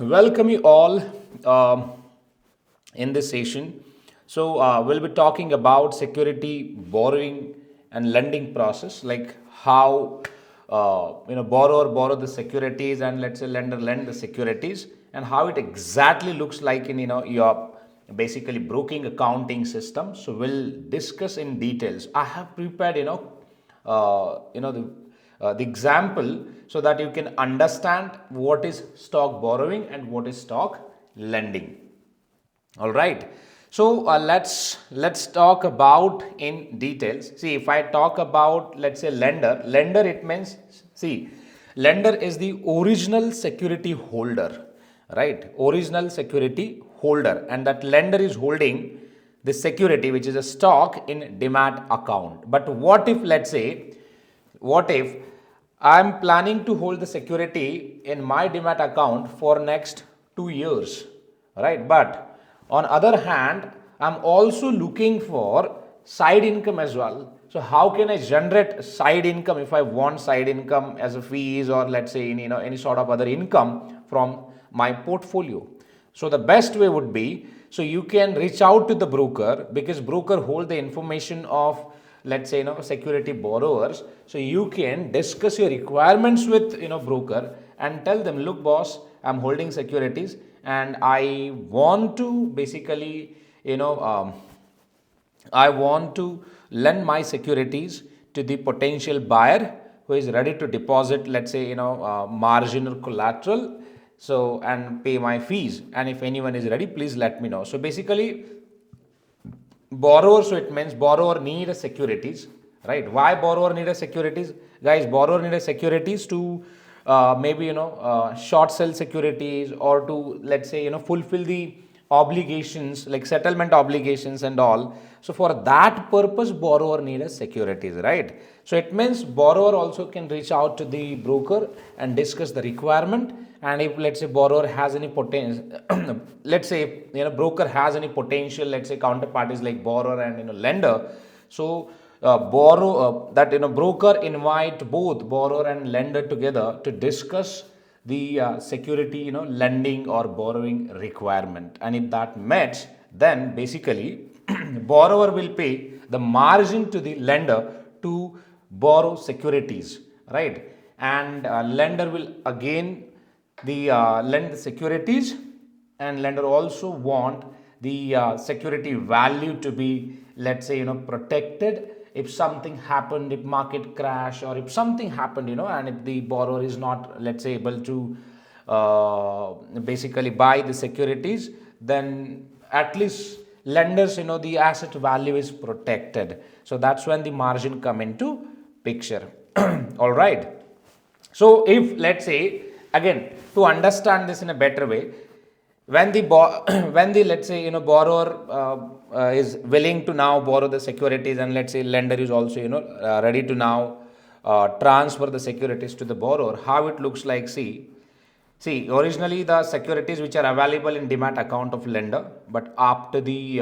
Welcome you all in this session. We'll be talking about security borrowing and lending process, like how borrower borrow the securities and let's say lender lend the securities, and how it exactly looks like in your basically broking accounting system. So we'll discuss in details. I have prepared the example so that you can understand what is stock borrowing and what is stock lending. All right. Let's talk about in details. See, if I talk about, let's say, lender, it means, see, lender is the original security holder, right? Original security holder, and that lender is holding the security, which is a stock in demat account. But what if I'm planning to hold the security in my demat account for next 2 years, right? But on other hand, I'm also looking for side income as well. So how can I generate side income if I want side income as a fees, or let's say in, any sort of other income from my portfolio? So the best way would be, so you can reach out to the broker, because broker hold the information of, let's say, security borrowers. So you can discuss your requirements with broker and tell them, look boss, I'm holding securities and I want to basically I want to lend my securities to the potential buyer who is ready to deposit, let's say, margin or collateral, so and pay my fees. And if anyone is ready, please let me know. So basically, borrower, so it means borrower need a securities, right? Why borrower need a securities, guys? Borrower need a securities to maybe short sell securities, or to, let's say, fulfill the obligations like settlement obligations and all. So for that purpose, borrower need a securities, right? So it means borrower also can reach out to the broker and discuss the requirement. And if, let's say, borrower has any potential let's say, broker has any potential, let's say, counterparties like borrower and lender. So borrow that broker invite both borrower and lender together to discuss the security lending or borrowing requirement. And if that match, then basically borrower will pay the margin to the lender to borrow securities, right? And lender will again the lend the securities, and lender also want the security value to be, let's say, protected if something happened, if market crash, or if something happened, and if the borrower is not, let's say, able to basically buy the securities, then at least lenders, the asset value is protected. So that's when the margin come into picture. All right. So if, let's say, again, to understand this in a better way, when the when the, let's say, borrower is willing to now borrow the securities, and let's say lender is also ready to now transfer the securities to the borrower, how it looks like. See, originally the securities which are available in demat account of lender, but after the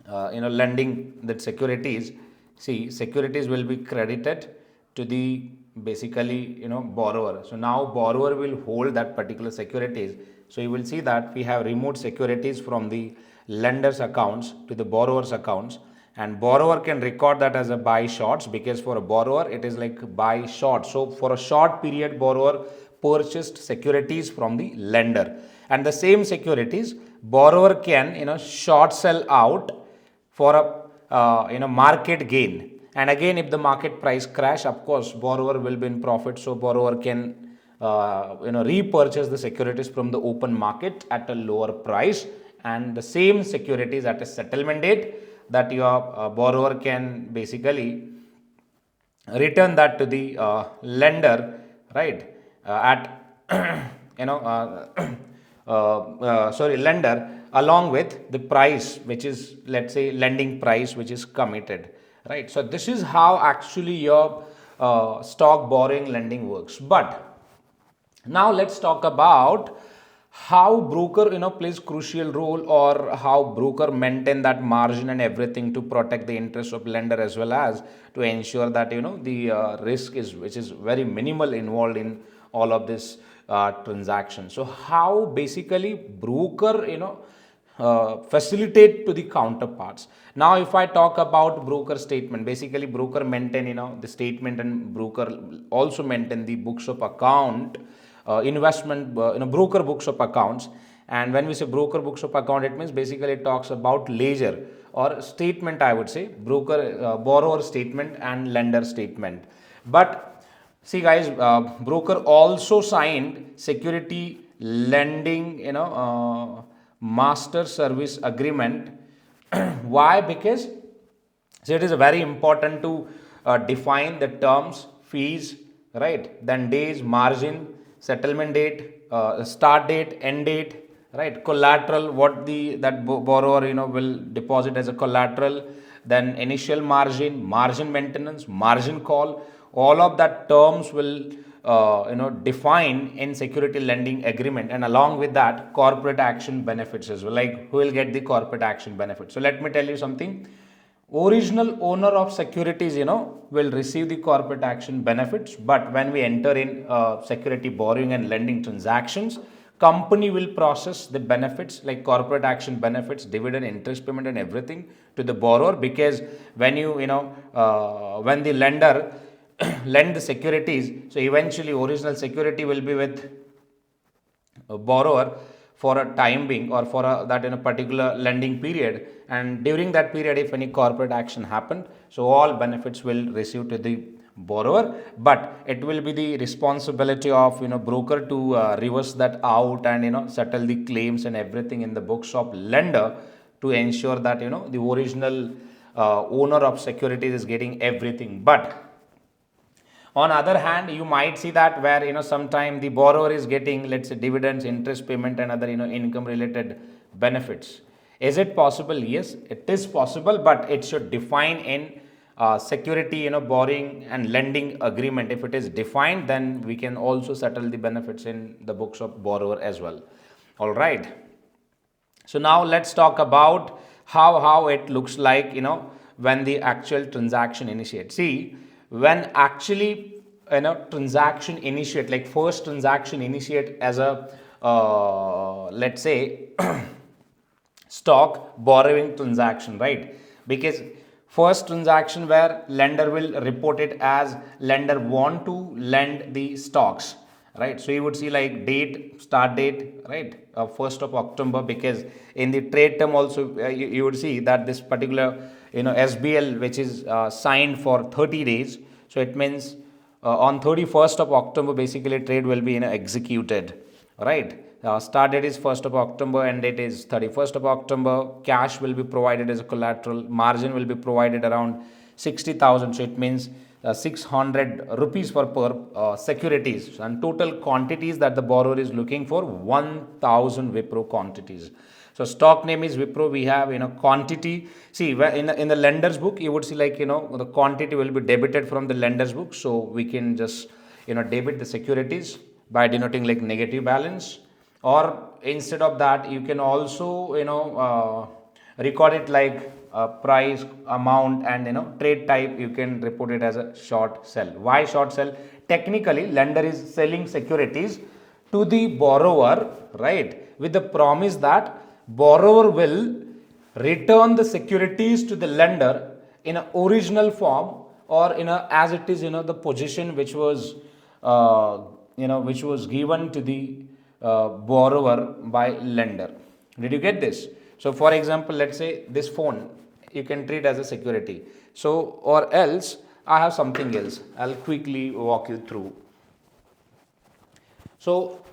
lending that securities, see, securities will be credited to the basically borrower. So now borrower will hold that particular securities. So you will see that we have removed securities from the lender's accounts to the borrower's accounts, and borrower can record that as a buy shorts, because for a borrower it is like buy short. So for a short period, borrower purchased securities from the lender, and the same securities borrower can short sell out for a market gain. And again, if the market price crash, of course borrower will be in profit, so borrower can repurchase the securities from the open market at a lower price, and the same securities at a settlement date, that your borrower can basically return that to the lender, right? At lender, along with the price, which is, let's say, lending price, which is committed, right? So this is how actually your stock borrowing lending works. But now let's talk about how broker plays crucial role, or how broker maintain that margin and everything to protect the interest of lender, as well as to ensure that the risk is, which is very minimal, involved in all of this transaction. So how basically broker, facilitate to the counterparts. Now, if I talk about broker statement, basically broker maintain, the statement, and broker also maintain the books of account, investment, broker books of accounts. And when we say broker books of account, it means basically it talks about ledger or statement, I would say, broker, borrower statement and lender statement. But see guys, broker also signed security lending, master service agreement. Why? Because so it is very important to define the terms, fees, right? Then days, margin, settlement date, start date, end date, right? Collateral, what the that borrower will deposit as a collateral. Then initial margin, margin maintenance, margin call. All of that terms will define in security lending agreement, and along with that corporate action benefits as well, like who will get the corporate action benefits. So let me tell you something. Original owner of securities will receive the corporate action benefits, but when we enter in security borrowing and lending transactions, company will process the benefits like corporate action benefits, dividend, interest payment, and everything to the borrower. Because when when the lender lend the securities, so eventually original security will be with a borrower for a time being, or for that in a particular lending period, and during that period if any corporate action happened, so all benefits will receive to the borrower. But it will be the responsibility of broker to reverse that out and settle the claims and everything in the books of lender, to ensure that the original owner of securities is getting everything. But on other hand, you might see that where sometime the borrower is getting, let's say, dividends, interest payment, and other income related benefits. Is it possible? Yes, it is possible, but it should define in security borrowing and lending agreement. If it is defined, then we can also settle the benefits in the books of borrower as well. All right. So now let's talk about how it looks like when the actual transaction initiates. See, when actually transaction initiate, like first transaction initiate as a let's say stock borrowing transaction, right? Because first transaction where lender will report it as lender want to lend the stocks, right? So you would see like date, start date, right? 1st of October, because in the trade term also you would see that this particular SBL, which is signed for 30 days. So it means on 31st of October, basically trade will be executed, right? Start date is 1st of October, end date is 31st of October. Cash will be provided as a collateral. Margin will be provided around 60,000. So it means 600 rupees per securities, and total quantities that the borrower is looking for 1000 Wipro quantities. So stock name is Wipro. We have quantity. See, in the lender's book, you would see like the quantity will be debited from the lender's book. So we can just debit the securities by denoting like negative balance, or instead of that you can also record it like price, amount, and trade type. You can report it as a short sell. Why short sell? Technically, lender is selling securities to the borrower, right, with the promise that borrower will return the securities to the lender in an original form, or as it is the position which was which was given to the borrower by lender. Did you get this? So for example, let's say this phone you can treat as a security. So, or else I have something else. I'll quickly walk you through. So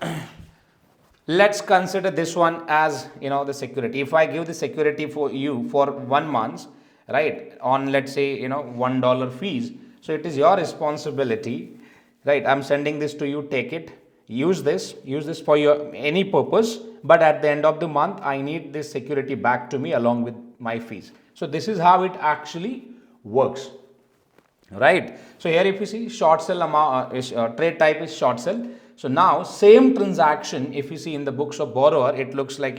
let's consider this one as the security. If I give the security for you for 1 month, right, on let's say $1 fees, so it is your responsibility, right? I'm sending this to you, take it, use this for your any purpose, but at the end of the month I need this security back to me along with my fees. So this is how it actually works, right? So here if you see short sell amount, trade type is short sell. So now same transaction, if you see in the books of borrower, it looks like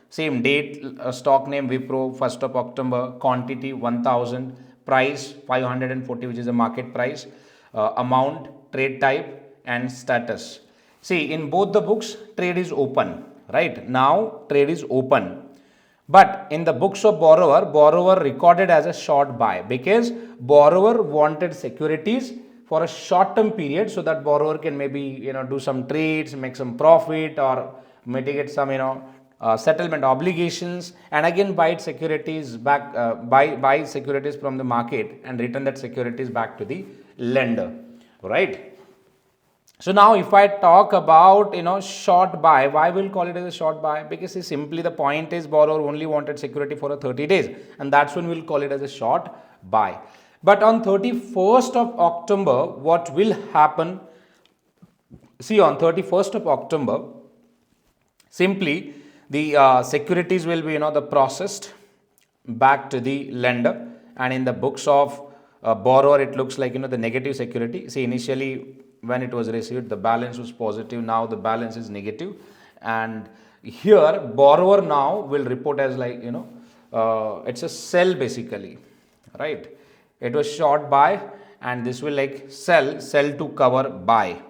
same date, stock name Wipro, 1st of October, quantity 1000, price 540, which is the market price, amount, trade type, and status. See, in both the books, trade is open, right? Now, trade is open. But in the books of borrower, borrower recorded as a short buy because borrower wanted securities for a short term period so that borrower can maybe, do some trades, make some profit or mitigate some, settlement obligations, and again buy securities back, buy securities from the market and return that securities back to the lender, right? So now if I talk about, short buy, why we'll call it as a short buy? Because simply the point is borrower only wanted security for a 30 days, and that's when we'll call it as a short buy. But on 31st of October, what will happen? See, on 31st of October, simply the securities will be, the processed back to the lender, and in the books of borrower, it looks like, the negative security. See, initially when it was received, the balance was positive. Now the balance is negative, and here borrower now will report as like, it's a sell basically, right? It was short buy, and this will like sell to cover buy,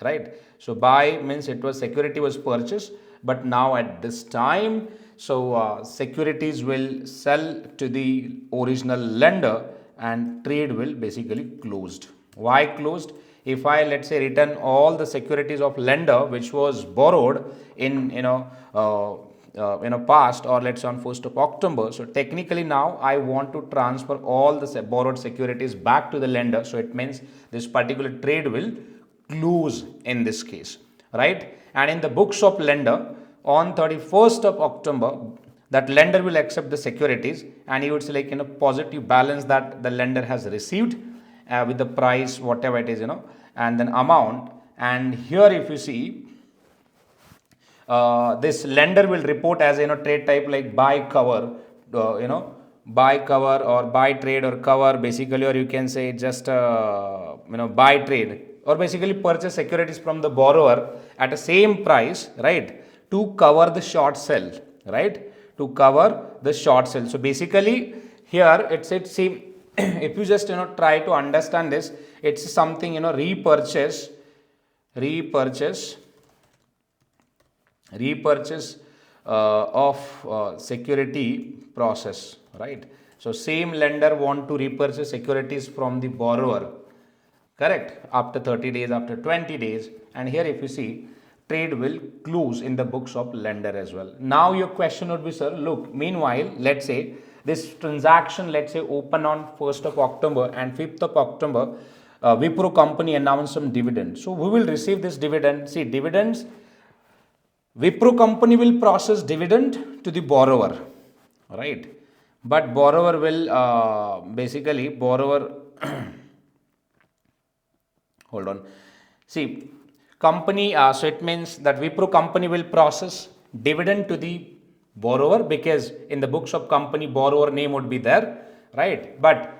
right? So buy means it was security was purchased, but now at this time, so securities will sell to the original lender and trade will basically closed. Why closed? If I, let's say, return all the securities of lender which was borrowed in past, or let's say on 1st of October, so technically now I want to transfer all the borrowed securities back to the lender, so it means this particular trade will close in this case, right? And in the books of lender on 31st of October, that lender will accept the securities, and he would say like, positive balance that the lender has received with the price whatever it is, and then amount. And here if you see, this lender will report as, trade type like buy cover, buy cover or buy trade or cover basically, or you can say just buy trade, or basically purchase securities from the borrower at the same price, right, to cover the short sell, right, to cover the short sell. So basically here it's see if you just try to understand this, it's something, repurchase of security process, right? So same lender want to repurchase securities from the borrower, correct, after 30 days, after 20 days, and here if you see, trade will close in the books of lender as well. Now your question would be, sir, look, meanwhile, let's say this transaction, let's say, open on 1st of October and 5th of October, Wipro company announced some dividend. So who will receive this dividend? See, dividends, Wipro company will process dividend to the borrower, right? But borrower will basically borrower hold on. See, company, so it means that Wipro company will process dividend to the borrower, because in the books of company borrower name would be there, right? But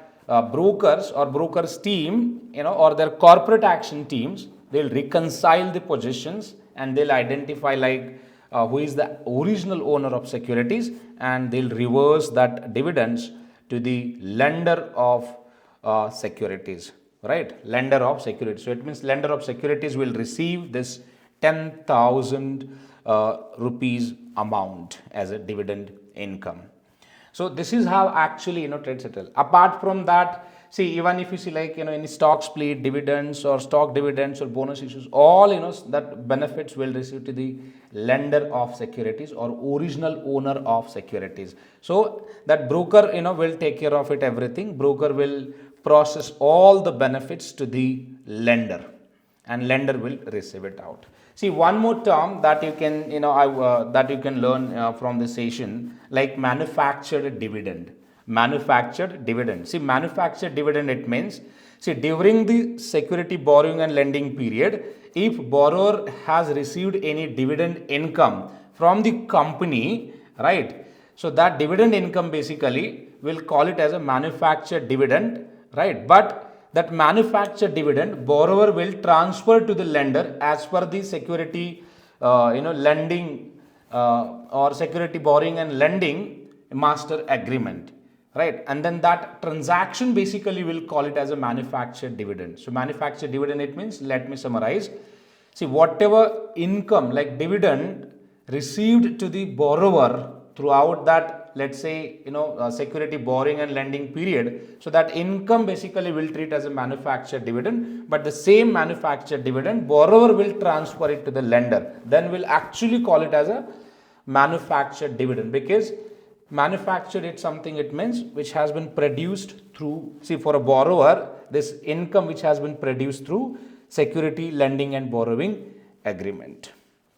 brokers or brokers team, or their corporate action teams, they'll reconcile the positions and they'll identify like who is the original owner of securities, and they'll reverse that dividends to the lender of securities, right? Lender of securities. So it means lender of securities will receive this 10,000 rupees amount as a dividend income. So this is how actually trade settle. Apart from that, see, even if you see like any stock split dividends or stock dividends or bonus issues, all that benefits will receive to the lender of securities or original owner of securities. So that broker will take care of it, everything. Broker will process all the benefits to the lender, and lender will receive it out. See, one more term that you can that you can learn from this session, like manufactured dividend. Manufactured dividend. See, manufactured dividend, it means, see, during the security borrowing and lending period, if borrower has received any dividend income from the company, right, so that dividend income basically will call it as a manufactured dividend, right? But that manufactured dividend borrower will transfer to the lender as per the security lending or security borrowing and lending master agreement, right? And then that transaction basically will call it as a manufactured dividend. So manufactured dividend, it means, let me summarize. See, whatever income like dividend received to the borrower throughout that, let's say, security borrowing and lending period, so that income basically will treat as a manufactured dividend, but the same manufactured dividend borrower will transfer it to the lender, then will actually call it as a manufactured dividend, because manufactured it's something, it means which has been produced through, see, for a borrower, this income which has been produced through security lending and borrowing agreement.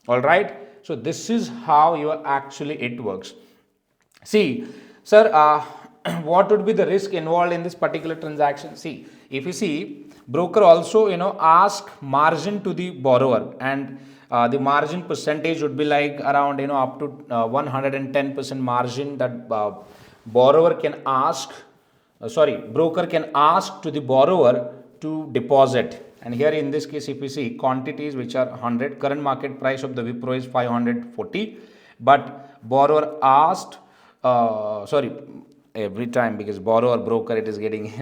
All right, so this is how your actually it works. See, sir, what would be the risk involved in this particular transaction? See, if you see, broker also, ask margin to the borrower, and the margin percentage would be like around, up to 110% margin that borrower can ask, broker can ask to the borrower to deposit. And here in this case, if you see quantities which are 100, current market price of the Wipro is 540, but borrower asked, every time, because borrower broker, it is getting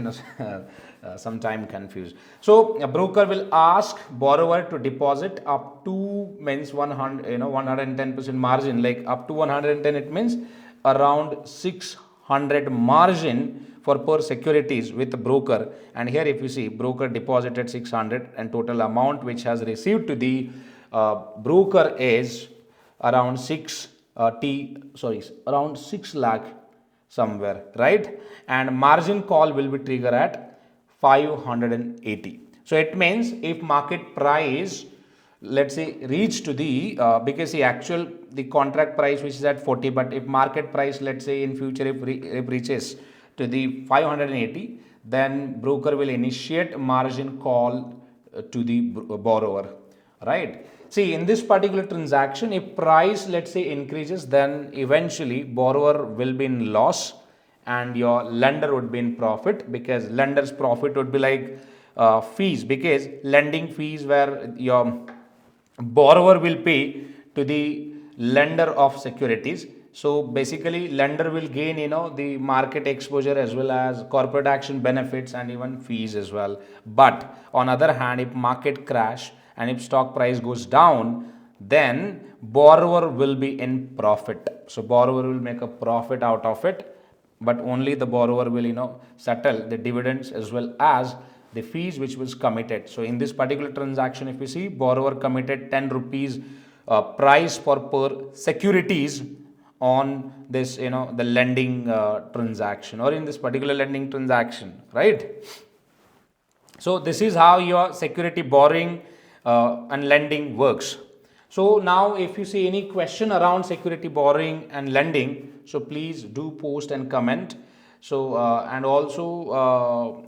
sometime confused. So a broker will ask borrower to deposit up to, means 100, 110% margin, like up to 110, it means around 600 margin for per securities with the broker. And here if you see, broker deposited 600, and total amount which has received to the broker is around around 6 lakh somewhere, right? And margin call will be triggered at 580. So it means if market price, let's say, reach to the because the contract price which is at 40, but if market price, let's say, in future if reaches to the 580, then broker will initiate margin call to the borrower, right? See, in this particular transaction, if price, let's say, increases, then eventually borrower will be in loss and your lender would be in profit, because lender's profit would be like fees, because lending fees where your borrower will pay to the lender of securities. So basically lender will gain, the market exposure as well as corporate action benefits and even fees as well. But on other hand, if market crash and if stock price goes down, then borrower will be in profit. So borrower will make a profit out of it, but only the borrower will, settle the dividends as well as the fees which was committed. So in this particular transaction, if you see, borrower committed 10 rupees price for per securities on this, the lending transaction, or in this particular lending transaction, right? So this is how your security borrowing and lending works. So now if you see any question around security borrowing and lending, so please do post and comment. So and also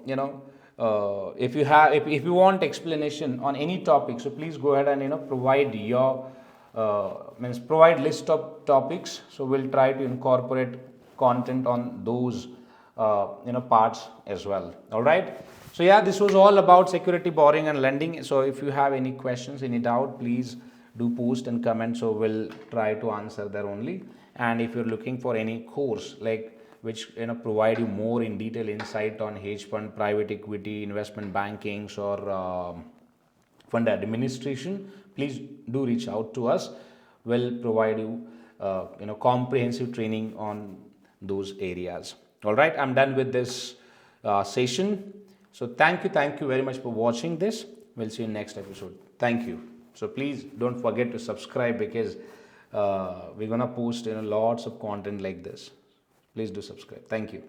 if you want explanation on any topic, so please go ahead and provide your provide list of topics. So we'll try to incorporate content on those parts as well. All right. So yeah, this was all about security borrowing and lending. So if you have any questions, any doubt, please do post and comment. So we'll try to answer there only. And if you're looking for any course like which provide you more in detail insight on hedge fund, private equity, investment bankings, or fund administration, please do reach out to us. We'll provide you comprehensive training on those areas. All right, I'm done with this session. So thank you very much for watching this. We'll see you in next episode. Thank you. So please don't forget to subscribe, because we're gonna post lots of content like this. Please do subscribe. Thank you.